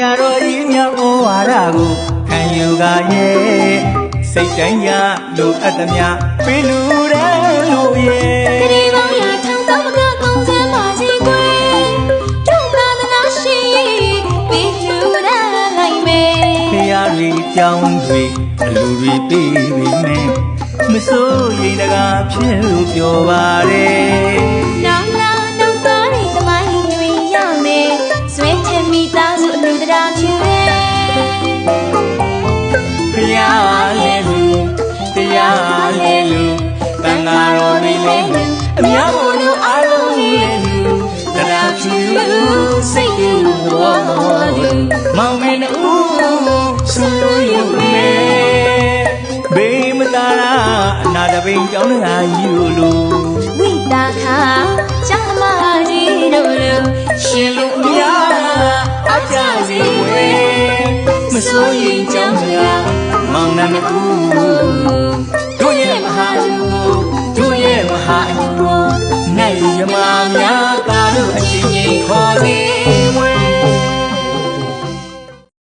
ရာတော်ကြီးမြတ်ဩဝါဒကိုခံယူကရဲ့စိတ်တိုင်းရလိုအပ်သမျှပေးလူတဲ့လို့ရဲ့ကလေးပေါင်းရာထောင်သောကကုန်းစမ်းပါစီကွယ်ဒုက္ခသနာရှိပေးလူတဲ့လိုက်မယ်ဖရာတွေကြောင်းတွေအလူတွေပေးပြီးမယ်မစိုးရိမ်တကားဖြစ်လို့ပြောပါတယ်နောင်သားတွေသမိုင်းတွေရမယ်ဆွေးချင်မိသားစုအလူတရားဖြူရဲ့ဖရာရဲ့လူတရားရဲ့လူတန်ဃာတော်တွေလည်းလူအများဘုံတို့အားလုံးရဲ့လူတရားဖြူစိတ်လူတော်လူမောင်မင်းတို့ဆွေးရုံနဲ့ဘေးမသာရာအနာတပိန်ကြောင်းရာယူလို့ဝိတာခာကျမကြီးတို့လူရှင်လူအများအကြစီဝဲမစိုးရင်ကြောင်းရာမောင်နှမဦး